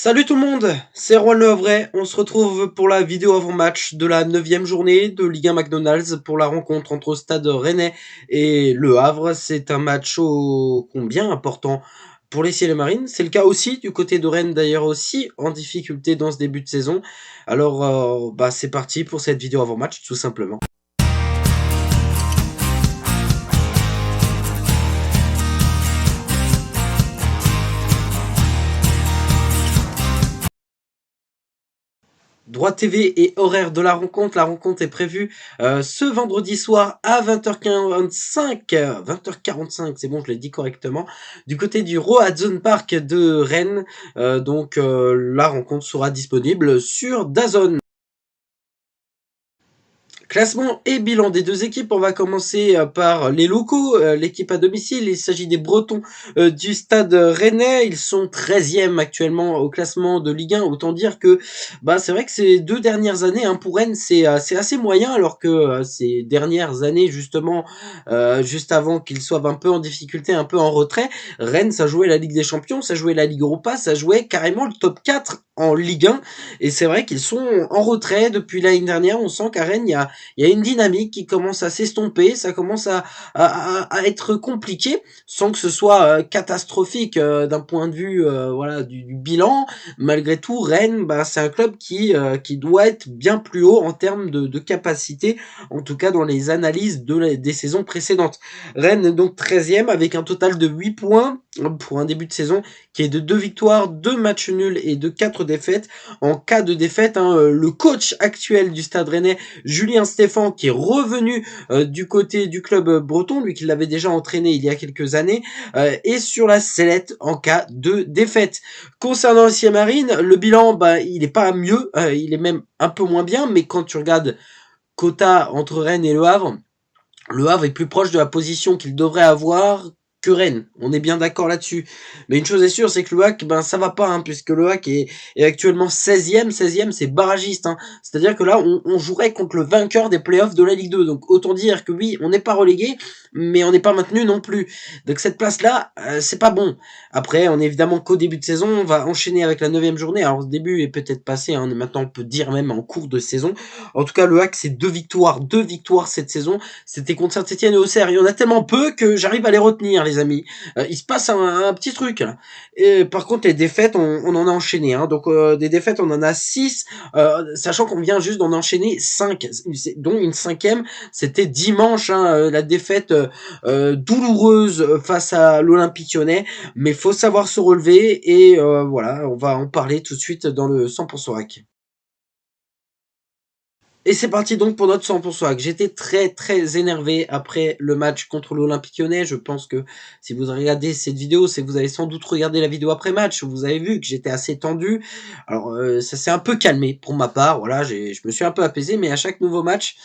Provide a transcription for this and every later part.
Salut tout le monde, c'est Rouen Le Havrais. On se retrouve pour la vidéo avant-match de la 9e journée de Ligue 1 McDonald's pour la rencontre entre Stade Rennais et Le Havre. C'est un match ô combien important pour les Ciels et Marines. C'est le cas aussi du côté de Rennes, d'ailleurs aussi en difficulté dans ce début de saison. Alors c'est parti pour cette vidéo avant-match tout simplement. Droit TV et horaire de la rencontre. La rencontre est prévue ce vendredi soir à 20h45. 20h45, c'est bon, je l'ai dit correctement. Du côté du Roazhon Park de Rennes. La rencontre sera disponible sur DAZN. Classement et bilan des deux équipes. On va commencer par les locaux, l'équipe à domicile. Il s'agit des Bretons du Stade Rennais. Ils sont 13e actuellement au classement de Ligue 1. Autant dire que c'est vrai que ces deux dernières années pour Rennes, c'est assez moyen, alors que ces dernières années, justement, juste avant qu'ils soient un peu en difficulté, un peu en retrait, Rennes, ça jouait la Ligue des Champions, ça jouait la Ligue Europa, ça jouait carrément le top 4 en Ligue 1. Et c'est vrai qu'ils sont en retrait depuis l'année dernière. On sent qu'à Rennes, il y a une dynamique qui commence à s'estomper, ça commence à être compliqué, sans que ce soit catastrophique d'un point de vue du bilan. Malgré tout, Rennes, c'est un club qui doit être bien plus haut en termes de capacité, en tout cas dans les analyses des saisons précédentes. Rennes est donc 13e avec un total de 8 points pour un début de saison qui est de 2 victoires, 2 matchs nuls et de 4 défaites. En cas de défaite, le coach actuel du Stade Rennais, Julien Stéphan, qui est revenu du côté du club breton, lui qui l'avait déjà entraîné il y a quelques années, est sur la sellette en cas de défaite. Concernant Acier Marine, le bilan, il n'est pas mieux, il est même un peu moins bien, mais quand tu regardes quota entre Rennes et Le Havre est plus proche de la position qu'il devrait avoir que Rennes. On est bien d'accord là-dessus. Mais une chose est sûre, c'est que le HAC, ça va pas, puisque le HAC est actuellement 16e. 16e, c'est barragiste. C'est-à-dire que là, on jouerait contre le vainqueur des playoffs de la Ligue 2. Donc autant dire que oui, on n'est pas relégué, mais on n'est pas maintenu non plus. Donc cette place-là, c'est pas bon. Après, on est évidemment qu'au début de saison, on va enchaîner avec la 9e journée. Alors ce début est peut-être passé, maintenant on peut dire même en cours de saison. En tout cas, le HAC, c'est deux victoires cette saison. C'était contre Saint-Etienne et Auxerre. Il y en a tellement peu que j'arrive à les retenir, les amis. Il se passe un petit truc. Là. Et par contre, les défaites, on en a enchaîné. Donc des défaites, on en a 6, sachant qu'on vient juste d'en enchaîner 5, dont une 5e. C'était dimanche, la défaite douloureuse face à l'Olympique Lyonnais. Mais faut savoir se relever et on va en parler tout de suite dans le 100% hack. Et c'est parti donc pour notre 100% hack. J'étais très très énervé après le match contre l'Olympique Lyonnais. Je pense que si vous regardez cette vidéo, c'est que vous avez sans doute regardé la vidéo après match. Vous avez vu que j'étais assez tendu. Alors ça s'est un peu calmé pour ma part. Voilà, je me suis un peu apaisé, mais à chaque nouveau match,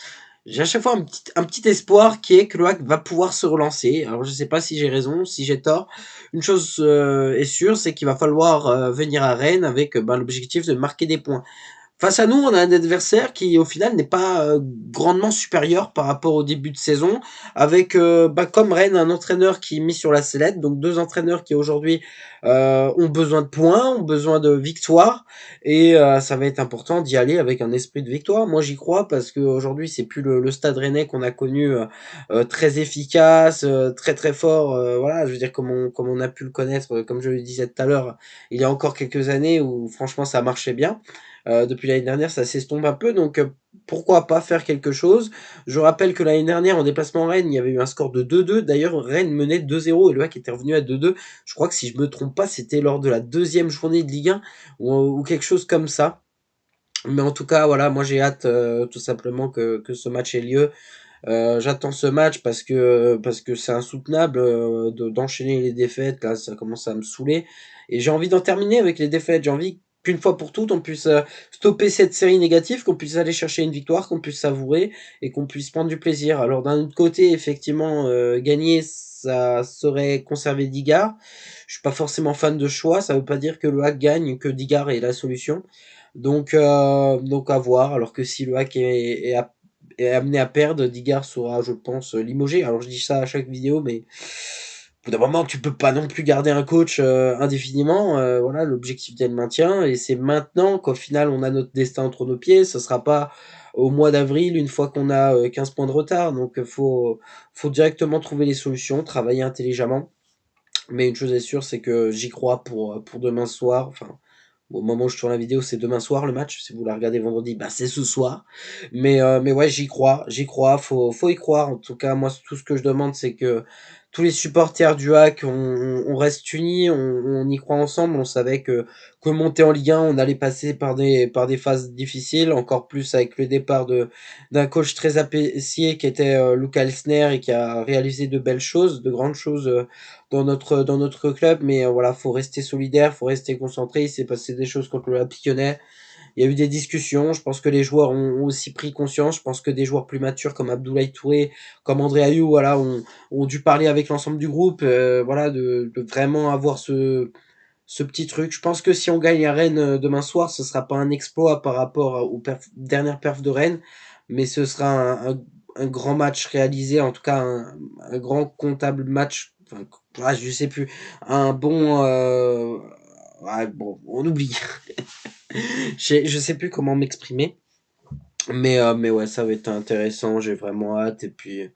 j'ai à chaque fois un petit espoir qui est que le hack va pouvoir se relancer. Alors je sais pas si j'ai raison, si j'ai tort. Une chose est sûre, c'est qu'il va falloir venir à Rennes avec l'objectif de marquer des points. Face à nous, on a un adversaire qui, au final, n'est pas grandement supérieur par rapport au début de saison, avec, comme Rennes, un entraîneur qui est mis sur la sellette, donc deux entraîneurs qui aujourd'hui ont besoin de points, ont besoin de victoires, et ça va être important d'y aller avec un esprit de victoire. Moi, j'y crois parce qu'aujourd'hui, c'est plus le Stade Rennais qu'on a connu très efficace, très très fort. Voilà, je veux dire comme on a pu le connaître, comme je le disais tout à l'heure, il y a encore quelques années où franchement ça marchait bien. Depuis l'année dernière, ça s'estompe un peu, donc pourquoi pas faire quelque chose. Je rappelle que l'année dernière, en déplacement Rennes, il y avait eu un score de 2-2. D'ailleurs, Rennes menait 2-0 et le HAC était revenu à 2-2. Je crois que si je me trompe pas, c'était lors de la deuxième journée de Ligue 1 ou quelque chose comme ça. Mais en tout cas, voilà, moi j'ai hâte tout simplement que ce match ait lieu. J'attends ce match parce que c'est insoutenable d'enchaîner les défaites. Là, ça commence à me saouler. Et j'ai envie d'en terminer avec les défaites. J'ai envie qu'une fois pour toutes, on puisse stopper cette série négative, qu'on puisse aller chercher une victoire, qu'on puisse savourer et qu'on puisse prendre du plaisir. Alors d'un autre côté, effectivement, gagner, ça serait conserver Digard. Je suis pas forcément fan de choix. Ça veut pas dire que le hack gagne, que Digard est la solution. Donc à voir. Alors que si le hack est amené à perdre, Digard sera, je pense, limogé. Alors je dis ça à chaque vidéo, mais bout d'un moment, tu peux pas non plus garder un coach indéfiniment. Voilà, l'objectif c'est le maintien et c'est maintenant qu'au final on a notre destin entre nos pieds. Ce sera pas au mois d'avril une fois qu'on a 15 points de retard. Donc faut directement trouver les solutions, travailler intelligemment. Mais une chose est sûre, c'est que j'y crois pour demain soir. Enfin, au moment où je tourne la vidéo, c'est demain soir le match. Si vous la regardez vendredi, bah c'est ce soir. Mais ouais, j'y crois. Faut y croire. En tout cas, moi, tout ce que je demande, c'est que tous les supporters du HAC, on reste unis, on y croit ensemble. On savait que monter en Ligue 1, on allait passer par des phases difficiles, encore plus avec le départ d'un coach très apprécié qui était Luca Elsner et qui a réalisé de belles choses, de grandes choses dans notre club. Mais voilà, faut rester solidaire, faut rester concentré. Il s'est passé des choses contre l'Olympique Lyonnais. Il y a eu des discussions. Je pense que les joueurs ont aussi pris conscience. Je pense que des joueurs plus matures comme Abdoulaye Touré, comme André Ayou, voilà, ont dû parler avec l'ensemble du groupe, voilà, de vraiment avoir ce petit truc. Je pense que si on gagne à Rennes demain soir, ce sera pas un exploit par rapport aux dernières perfs de Rennes, mais ce sera un grand match réalisé, en tout cas un grand comptable match. Enfin, je sais plus, un bon. Ouais, bon, on oublie. Je sais plus comment m'exprimer. Mais ouais, ça va être intéressant, j'ai vraiment hâte. Et puis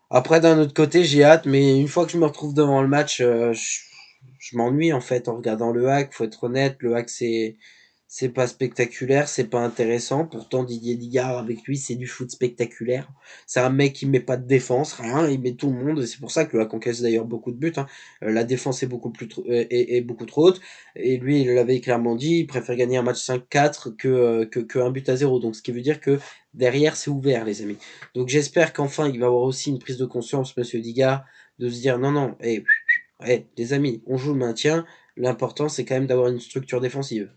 après, d'un autre côté, j'ai hâte, mais une fois que je me retrouve devant le match, je m'ennuie en fait en regardant le hack. Faut être honnête, le hack c'est pas spectaculaire, c'est pas intéressant. Pourtant, Didier Digard avec lui, c'est du foot spectaculaire. C'est un mec qui met pas de défense, rien, il met tout le monde. Et c'est pour ça que le hack encaisse d'ailleurs beaucoup de buts, hein. La défense est beaucoup est beaucoup trop haute. Et lui, il l'avait clairement dit, il préfère gagner un match 5-4 que un but à zéro. Donc, ce qui veut dire que derrière, c'est ouvert, les amis. Donc j'espère qu'enfin il va avoir aussi une prise de conscience, Monsieur Digard, de se dire non, non, les amis, on joue le maintien, l'important c'est quand même d'avoir une structure défensive.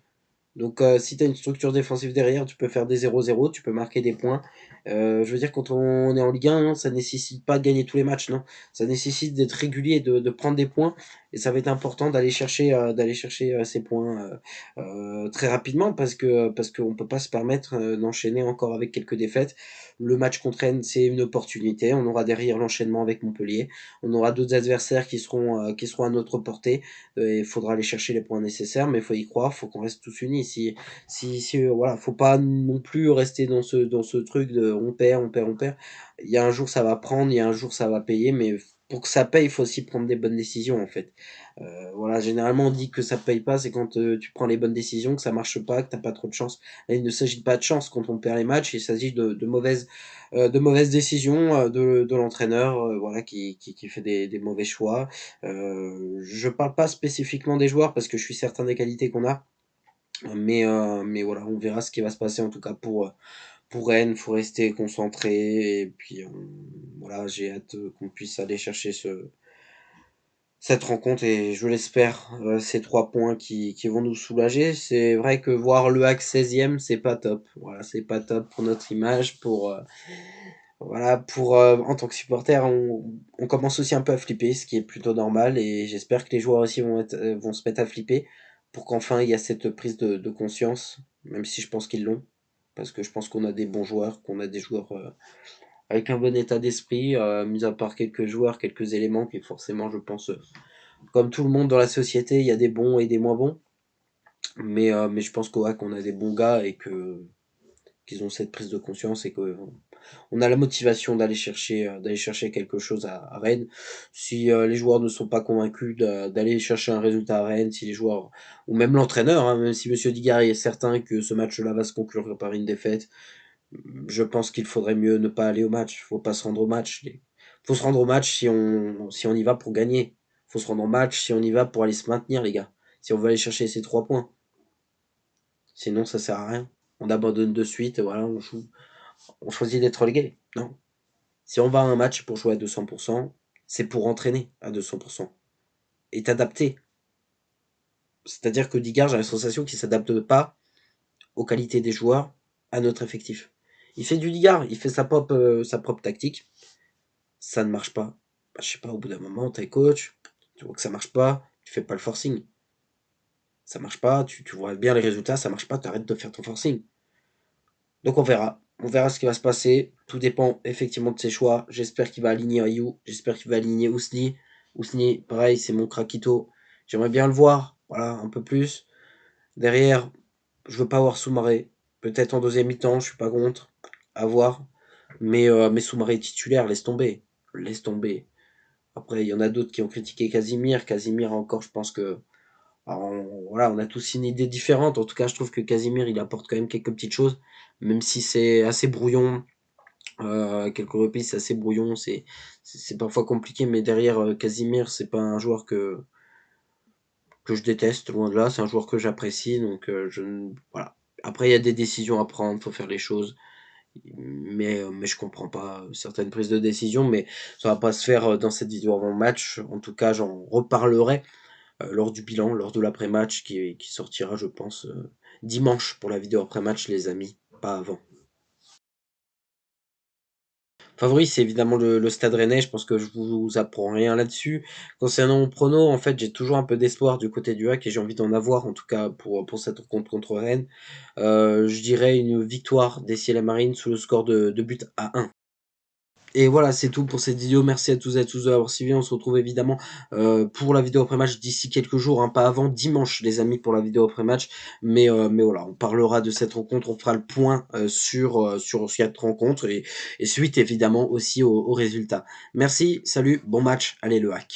Donc si tu as une structure défensive derrière, tu peux faire des 0-0, tu peux marquer des points. Je veux dire, quand on est en Ligue 1, hein, ça nécessite pas de gagner tous les matchs, non. Ça nécessite d'être régulier, de prendre des points. Et ça va être important d'aller chercher ces points très rapidement parce qu'on peut pas se permettre d'enchaîner encore avec quelques défaites. Le match contre Rennes, c'est une opportunité. On aura derrière l'enchaînement avec Montpellier. On aura d'autres adversaires qui seront à notre portée. Il faudra aller chercher les points nécessaires, mais il faut y croire, faut qu'on reste tous unis. Si voilà, faut pas non plus rester dans ce truc de on perd, on perd, on perd. Il y a un jour ça va prendre, il y a un jour ça va payer, mais pour que ça paye, il faut aussi prendre des bonnes décisions en fait. Voilà, généralement on dit que ça paye pas, c'est quand tu prends les bonnes décisions, que ça marche pas, que t'as pas trop de chance. Là, il ne s'agit pas de chance quand on perd les matchs, il s'agit de mauvaises décisions de l'entraîneur, voilà, qui fait des mauvais choix. Je parle pas spécifiquement des joueurs parce que je suis certain des qualités qu'on a, mais voilà, on verra ce qui va se passer en tout cas pour Rennes. Faut rester concentré et puis voilà, j'ai hâte qu'on puisse aller chercher cette rencontre et je l'espère, ces 3 points qui vont nous soulager. C'est vrai que voir le HAC 16e, c'est pas top. Voilà, c'est pas top pour notre image, voilà, en tant que supporter, on commence aussi un peu à flipper, ce qui est plutôt normal, et j'espère que les joueurs aussi vont se mettre à flipper pour qu'enfin il y a cette prise de conscience, même si je pense qu'ils l'ont, parce que je pense qu'on a des bons joueurs, qu'on a des joueurs avec un bon état d'esprit, mis à part quelques joueurs, quelques éléments qui forcément, je pense, comme tout le monde dans la société, il y a des bons et des moins bons, mais je pense qu'au HAC, on a des bons gars et que qu'ils ont cette prise de conscience et que on a la motivation d'aller chercher quelque chose à Rennes. Si les joueurs ne sont pas convaincus d'aller chercher un résultat à Rennes, si les joueurs ou même l'entraîneur, hein, même si Monsieur Digard est certain que ce match-là va se conclure par une défaite, je pense qu'il faudrait mieux ne pas aller au match. Faut pas se rendre au match. Faut se rendre au match si on y va pour gagner. Faut se rendre au match si on y va pour aller se maintenir, les gars. Si on veut aller chercher ces 3 points. Sinon, ça sert à rien. On abandonne de suite, voilà, on choisit d'être relégué. Non. Si on va à un match pour jouer à 200%, c'est pour entraîner à 200% et t'adapter. C'est-à-dire que Digard, j'ai la sensation qu'il s'adapte pas aux qualités des joueurs, à notre effectif. Il fait du Digard, il fait sa propre tactique. Ça ne marche pas. Bah, je sais pas, au bout d'un moment, t'es coach, tu vois que ça marche pas, tu fais pas le forcing. Ça marche pas, tu vois bien les résultats, ça marche pas, t'arrêtes de faire ton forcing. Donc on verra. On verra ce qui va se passer. Tout dépend effectivement de ses choix. J'espère qu'il va aligner Ayou. J'espère qu'il va aligner Ousli. Ousni, pareil, c'est mon craquito. J'aimerais bien le voir, voilà, un peu plus. Derrière, je veux pas voir Soumaré. Peut-être en deuxième mi-temps, je suis pas contre. À voir. Mais Soumaré titulaire, laisse tomber. Laisse tomber. Après, il y en a d'autres qui ont critiqué Casimir. Casimir encore, je pense que alors, voilà, on a tous une idée différente. En tout cas, je trouve que Casimir, il apporte quand même quelques petites choses, même si c'est assez brouillon. À quelques reprises, c'est assez brouillon. C'est parfois compliqué, mais derrière Casimir, c'est pas un joueur que je déteste, loin de là. C'est un joueur que j'apprécie, donc voilà. Après, il y a des décisions à prendre, faut faire les choses. Mais je comprends pas certaines prises de décision, mais ça va pas se faire dans cette vidéo avant match. En tout cas, j'en reparlerai lors du bilan, lors de l'après-match qui sortira, je pense, dimanche pour la vidéo après-match, les amis, pas avant. Favori, c'est évidemment le Stade Rennais. Je pense que je vous apprends rien là-dessus. Concernant mon prono, en fait, j'ai toujours un peu d'espoir du côté du HAC et j'ai envie d'en avoir, en tout cas pour cette rencontre contre Rennes. Je dirais une victoire des Ciel et Marines sous le score de but à 1. Et voilà, c'est tout pour cette vidéo. Merci à tous et à tous de l'avoir suivi. On se retrouve évidemment pour la vidéo après-match d'ici quelques jours, hein, pas avant dimanche, les amis, pour la vidéo après-match. Mais voilà, on parlera de cette rencontre, on fera le point sur cette rencontre et suite évidemment aussi aux résultats. Merci, salut, bon match, allez le hack.